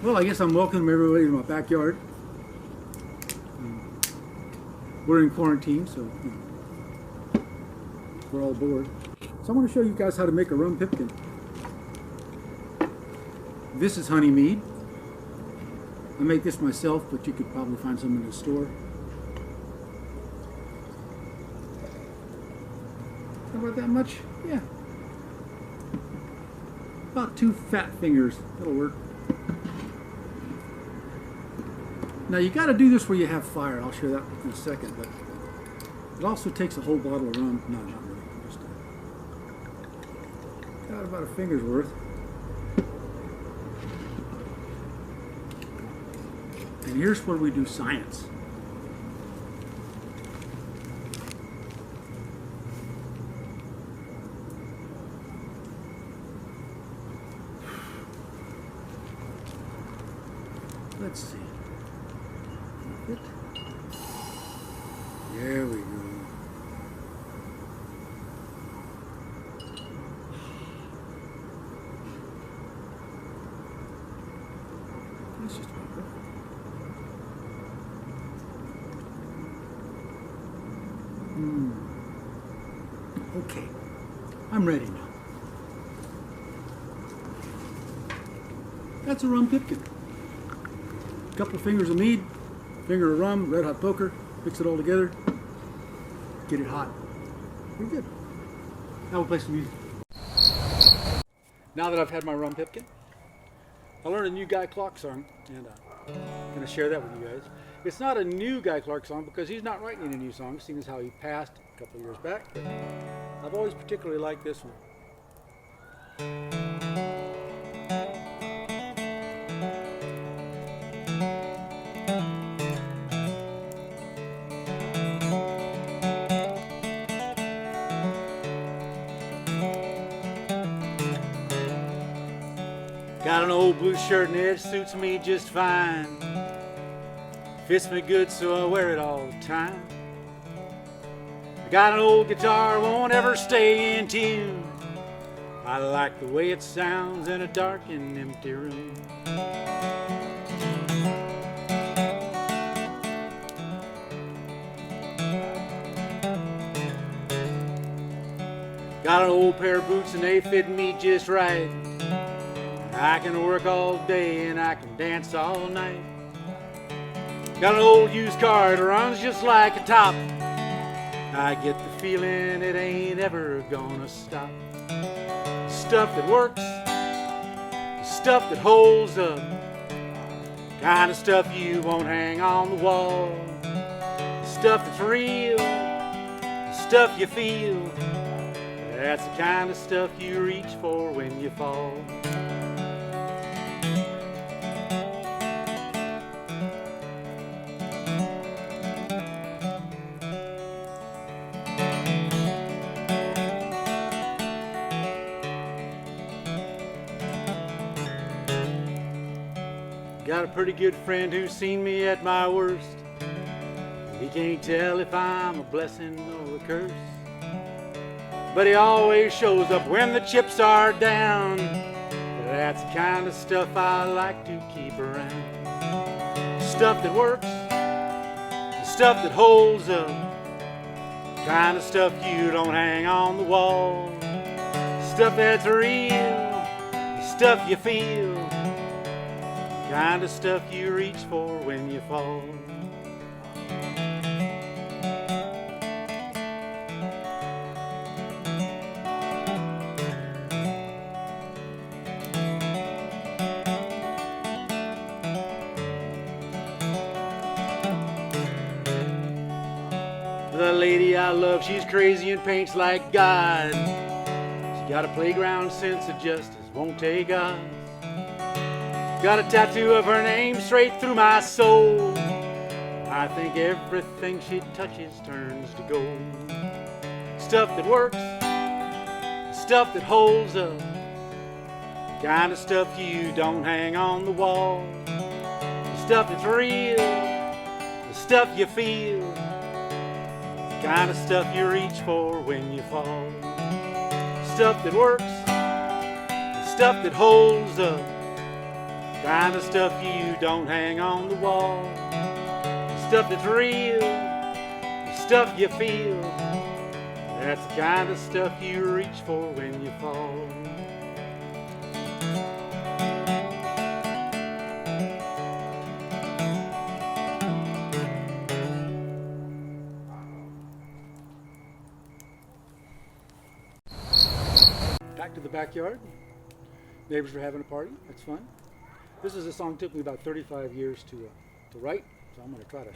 Well, I guess I'm welcoming everybody to my backyard. We're in quarantine, so we're all bored. So I want to show you guys how to make a rum pipkin. This is honey mead. I make this myself, but you could probably find some in the store. About that much? Yeah. About 2 fat fingers. That'll work. Now you got to do this where you have fire. I'll show that in a second. But it also takes a whole bottle of rum. No, not really. Just got about a finger's worth. And here's where we do science. Let's see. There we go. That's just about perfect. Okay, I'm ready now. That's a rum pipkin. A couple of fingers of mead, finger of rum, red hot poker, mix it all together, get it hot. Pretty good. Now we'll play some music. Now that I've had my rum pipkin, I learned a new Guy Clark song, and I'm going to share that with you guys. It's not a new Guy Clark song because he's not writing any new songs, seeing as how he passed a couple of years back, but I've always particularly liked this one. Got an old blue shirt and it suits me just fine. Fits me good so I wear it all the time. I got an old guitar, won't ever stay in tune. I like the way it sounds in a dark and empty room. Got an old pair of boots and they fit me just right. I can work all day and I can dance all night. Got an old used car that runs just like a top. I get the feeling it ain't ever gonna stop. Stuff that works, stuff that holds up, kind of stuff you won't hang on the wall. Stuff that's real, stuff you feel, that's the kind of stuff you reach for when you fall. Got a pretty good friend who's seen me at my worst. He can't tell if I'm a blessing or a curse, but he always shows up when the chips are down. That's the kind of stuff I like to keep around. Stuff that works, stuff that holds up, kind of stuff you don't hang on the wall. Stuff that's real, stuff you feel, kind of stuff you reach for when you fall. The lady I love, she's crazy and paints like God. She got a playground sense of justice, won't take odds. Got a tattoo of her name straight through my soul. I think everything she touches turns to gold. Stuff that works, stuff that holds up, the kind of stuff you don't hang on the wall. Stuff that's real, the stuff you feel, the kind of stuff you reach for when you fall. Stuff that works, the stuff that holds up, Kind of stuff you don't hang on the wall. Stuff that's real, stuff you feel. That's the kind of stuff you reach for when you fall. Back to the backyard. Neighbors were having a party. That's fun. This is a song that took me about 35 years to write, so I'm going to try to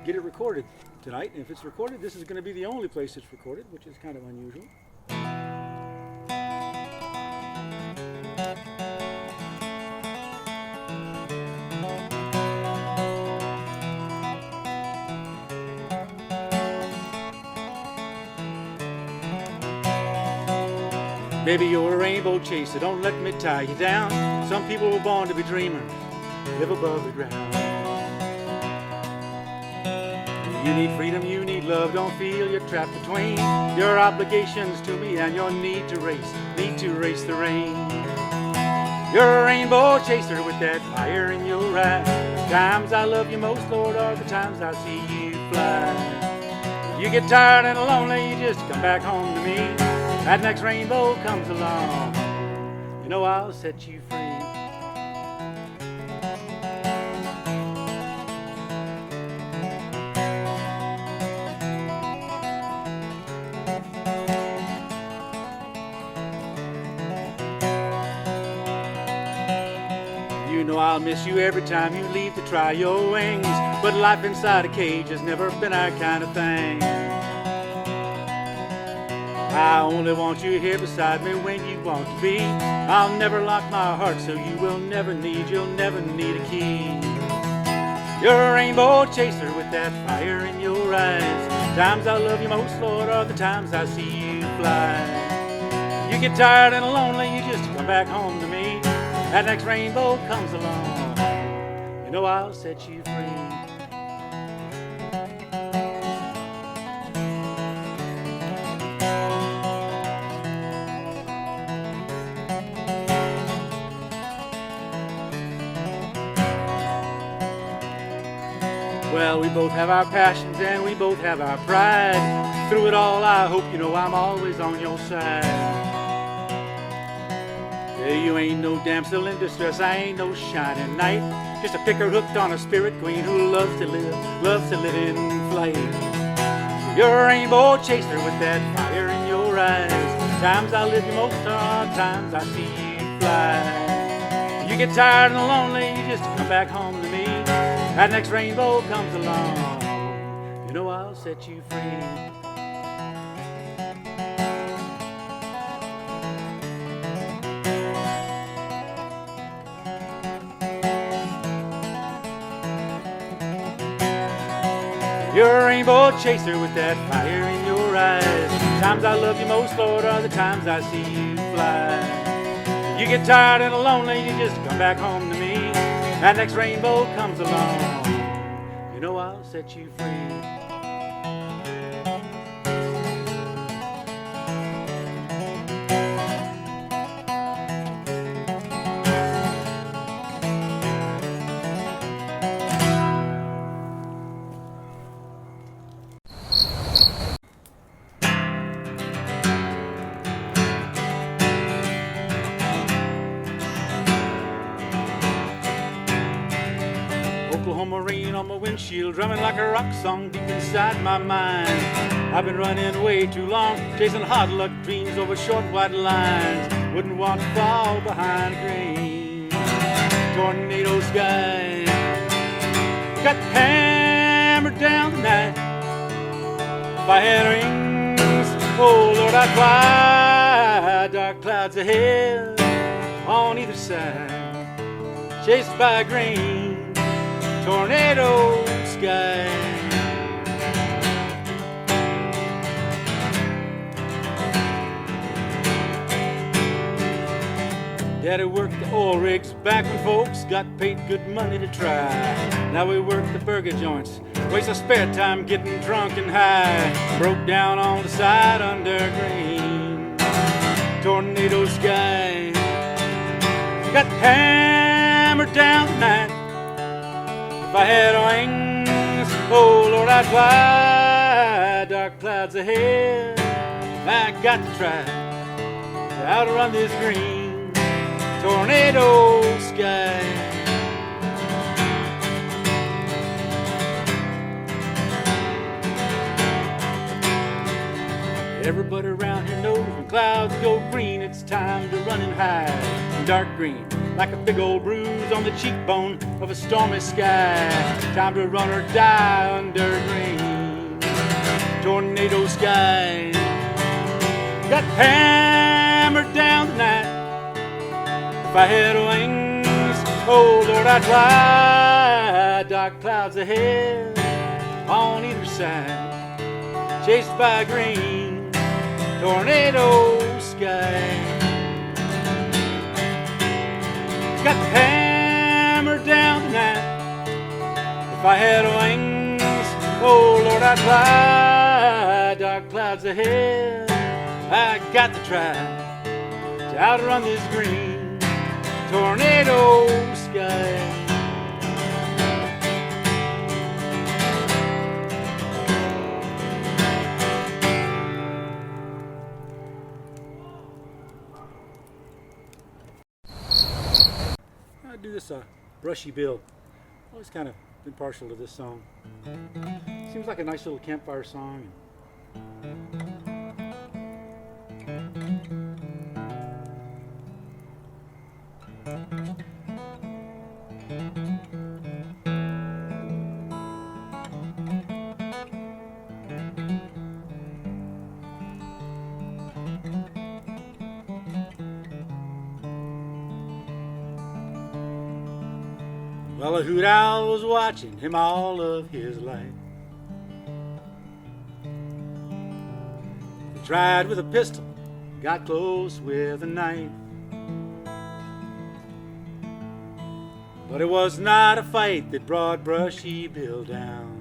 get it recorded tonight. And if it's recorded, this is going to be the only place it's recorded, which is kind of unusual. Baby, you're a rainbow chaser, don't let me tie you down. Some people were born to be dreamers, live above the ground. You need freedom, you need love, don't feel you're trapped between your obligations to me and your need to race the rain. You're a rainbow chaser with that fire in your eye. The times I love you most, Lord, are the times I see you fly. You get tired and lonely, you just come back home to me. That next rainbow comes along, you know I'll set you free. You know I'll miss you every time you leave to try your wings, but life inside a cage has never been our kind of thing. I only want you here beside me when you want to be. I'll never lock my heart so you'll never need a key. You're a rainbow chaser with that fire in your eyes. Times I love you most, Lord, are the times I see you fly. You get tired and lonely, you just come back home to me. That next rainbow comes along, you know I'll set you free. Well, we both have our passions and we both have our pride. Through it all, I hope you know I'm always on your side. Yeah, you ain't no damsel in distress, I ain't no shining knight. Just a picker hooked on a spirit queen who loves to live in flight. You're a rainbow chaser with that fire in your eyes. Times I live you most are times I see you fly. You get tired and lonely, you just come back home to me. That next rainbow comes along, you know I'll set you free. You're a rainbow chaser with that fire in your eyes. Times I love you most, Lord, are the times I see you fly. You get tired and lonely, you just come back home to me. That next rainbow comes along, you know I'll set you free. Oklahoma rain on my windshield, drumming like a rock song deep inside my mind. I've been running way too long, chasing hard luck dreams over short white lines. Wouldn't want to fall behind a grain. Tornado sky got hammered down tonight by head rings. Oh Lord, I cry. Dark clouds ahead on either side, chased by a grain. Tornado sky. Daddy worked the oil rigs back when folks got paid good money to try. Now we work the burger joints, waste our spare time getting drunk and high. Broke down on the side under grain. Tornado sky got hammered down Lord, I'd fly, dark clouds ahead. I got to try to outrun this green tornado sky. Everybody around here knows when clouds go green, it's time to run and hide. Dark green, like a big old bruise on the cheekbone of a stormy sky. Time to run or die under green tornado sky. Got hammered down tonight. If I had wings, oh Lord, I'd fly. Dark clouds ahead on either side, chased by green tornado sky. Got hammered down tonight. If I had wings, oh Lord, I'd fly. Dark clouds ahead, I got to try to outrun this green tornado sky. I do this Brushy Bill. Always kind of been partial to this song. Seems like a nice little campfire song. Well, a hoot owl was watching him all of his life. He tried with a pistol, got close with a knife. But it was not a fight that brought Brushy Bill down.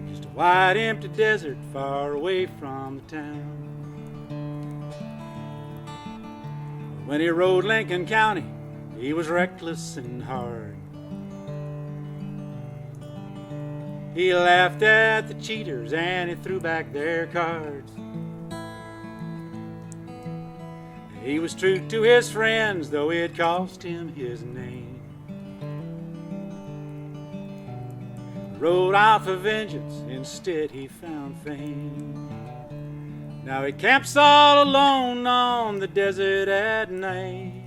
Just a wide empty desert far away from the town. When he rode Lincoln County, he was reckless and hard. He laughed at the cheaters and he threw back their cards. He was true to his friends, though it cost him his name. Rode out for vengeance, instead he found fame. Now he camps all alone on the desert at night.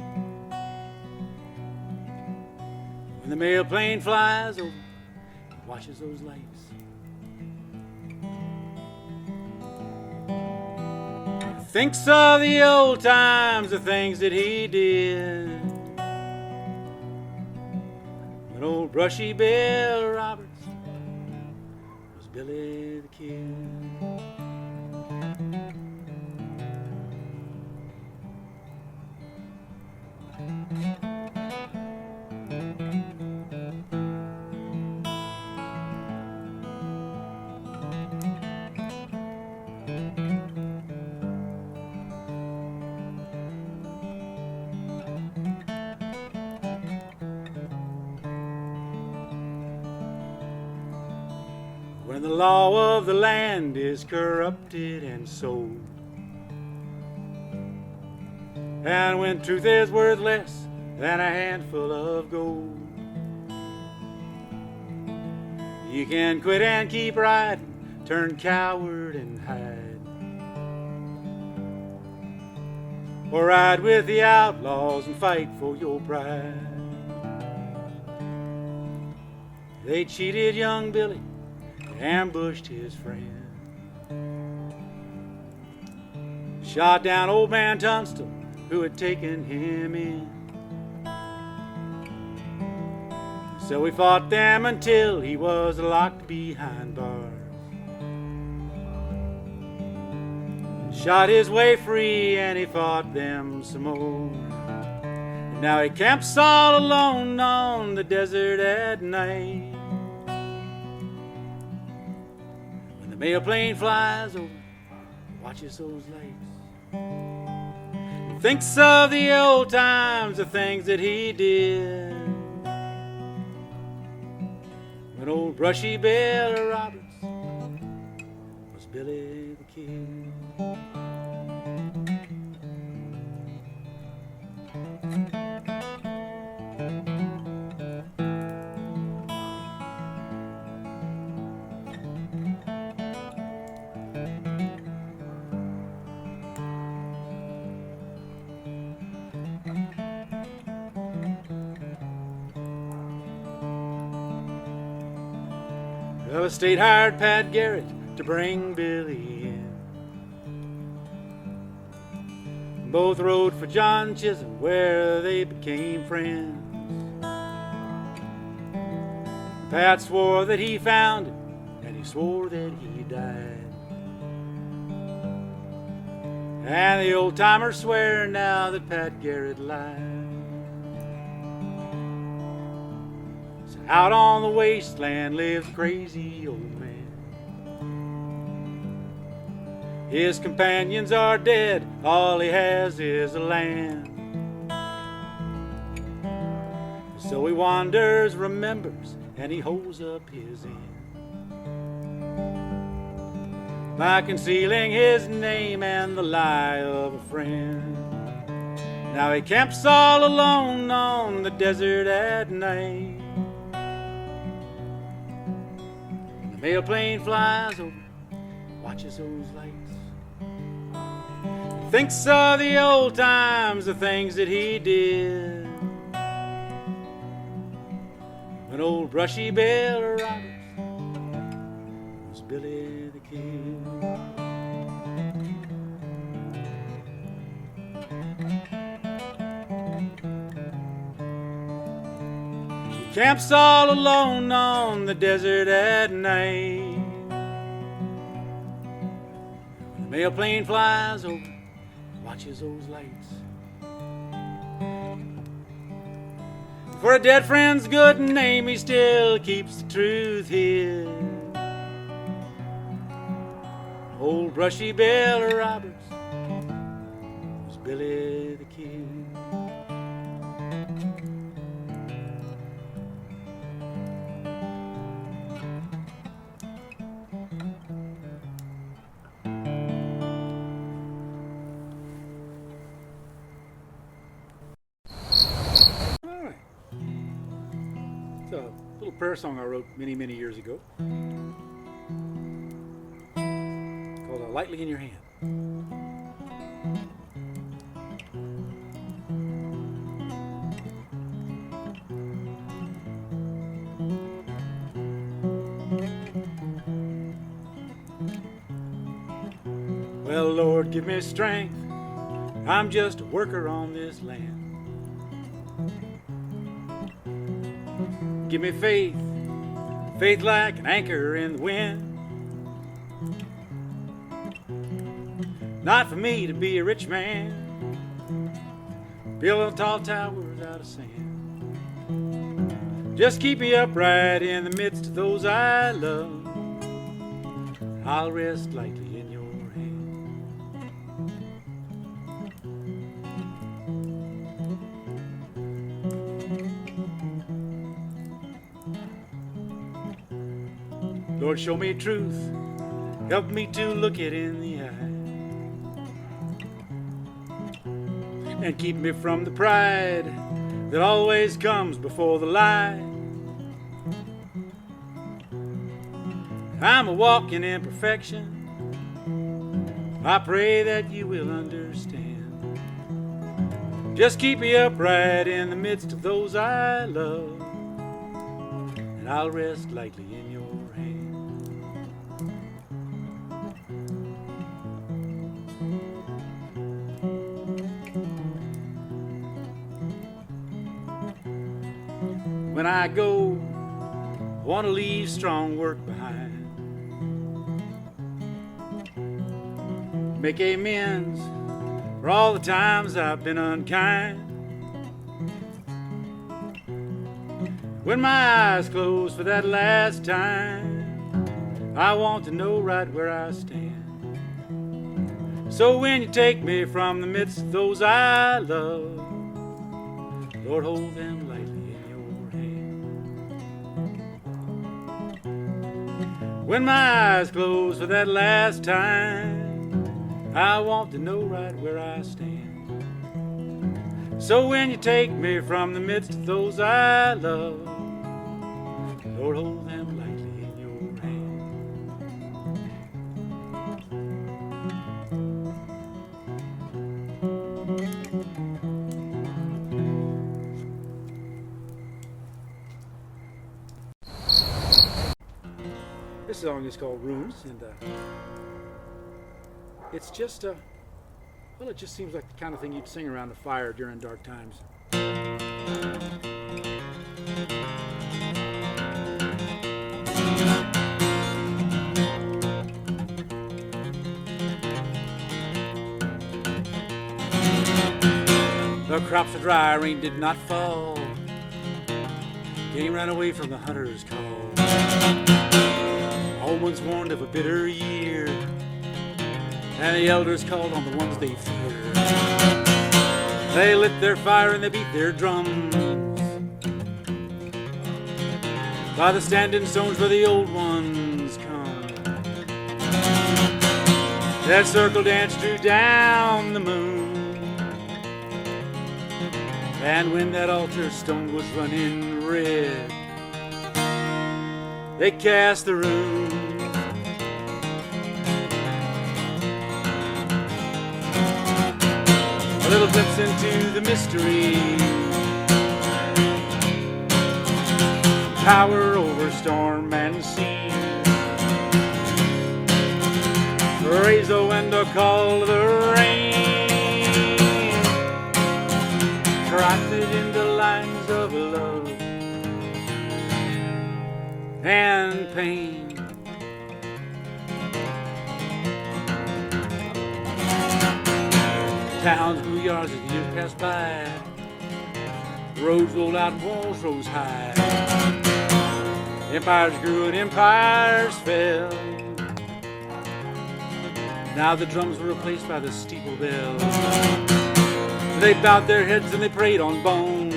When the mail plane flies over, he watches those lights. Thinks of the old times, the things that he did. When old Brushy Bill Roberts was Billy the Kid. When the law of the land is corrupted and sold, and when truth is worth less than a handful of gold, you can quit and keep riding, turn coward and hide, or ride with the outlaws and fight for your pride. They cheated young Billy, ambushed his friend, shot down old man Tunstall, who had taken him in. So he fought them until he was locked behind bars, shot his way free and he fought them some more. And now he camps all alone on the desert at night. The mail plane flies over, watches those lights. Thinks of the old times, the things that he did. when old Brushy Bill Roberts was Billy the Kid. Well, the state hired Pat Garrett to bring Billy in. Both rode for John Chisholm, where they became friends. Pat swore that he found him, and he swore that he died. And the old-timers swear now that Pat Garrett lied. So out on the wasteland lives a crazy old man. His companions are dead, all he has is a land. So he wanders, remembers, and he holds up his end by concealing his name and the lie of a friend. Now he camps all alone on the desert at night. The mail plane flies over, watches those lights, thinks of the old times, the things that he did when old Brushy Bill Roberts was Billy the Kid. He camps all alone on the desert at night. When the mail plane flies over, watches those lights. For a dead friend's good name, he still keeps the truth hid. Old Brushy Bill Roberts was Billy the Kid. It's a little prayer song I wrote many, many years ago called Lightly in Your Hand. Well, Lord, give me strength. I'm just a worker on this land. Give me faith, faith like an anchor in the wind. Not for me to be a rich man, build tall towers out of sand. Just keep me upright in the midst of those I love. I'll rest lightly in your hand. Lord, show me truth, help me to look it in the eye, and keep me from the pride that always comes before the lie. I'm a walking imperfection, I pray that you will understand. Just keep me upright in the midst of those I love, and I'll rest lightly in your hand. When I go, I want to leave strong work behind. Make amends for all the times I've been unkind. When my eyes close for that last time, I want to know right where I stand. So when you take me from the midst of those I love, Lord, hold them lightly in your hand. When my eyes close for that last time, I want to know right where I stand. So when you take me from the midst of those I love, Lord, hold them lightly in your hand. This song is called Runes, and it's just well, it just seems like the kind of thing you'd sing around a fire during dark times. The crops are dry, rain did not fall. Game ran away from the hunter's call. Home ones warned of a bitter year, and the elders called on the ones they fear. They lit their fire and they beat their drums by the standing stones where the old ones come. That circle dance drew down the moon, and when that altar stone was running red, they cast the rune. A little glimpse into the mystery, power over storm and sea. Raise the window, call the rain, crafted into lines of love and pain. Towns grew yards as the years passed by. Roads rolled out and walls rose high. Empires grew and empires fell. Now the drums were replaced by the steeple bells. They bowed their heads and they prayed on bones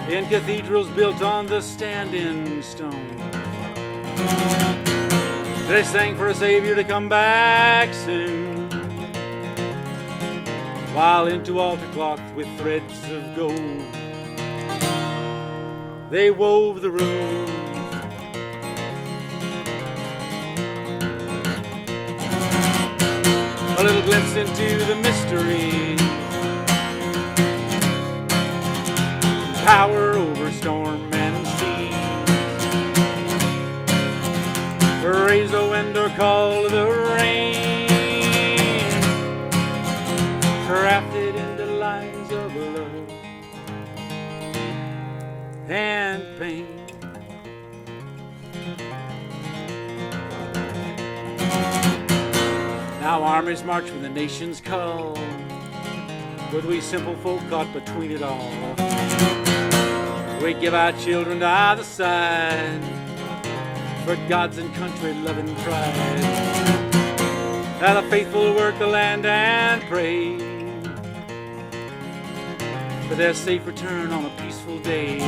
in cathedrals built on the standing stone. They sang for a savior to come back soon, while into altar cloth with threads of gold they wove the runes. A little glimpse into the mystery, power over storm and sea. Raise the wind or call the rain, crafted into lines of love and pain. Now armies march when the nations call, but we simple folk caught between it all. We give our children to either side for God's and country loving pride. Now the faithful work the land and pray for their safe return on a peaceful day.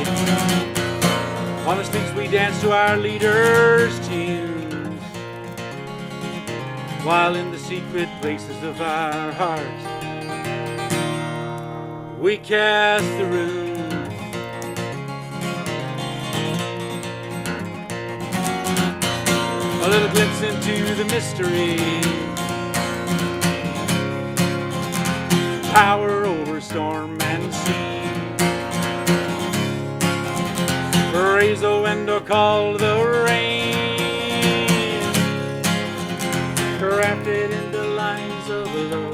On the streets we dance to our leaders' tunes, while in the secret places of our hearts we cast the runes. A little glimpse into the mystery, power over storm and sea. Raise the wind or call the rain, crafted into lines of love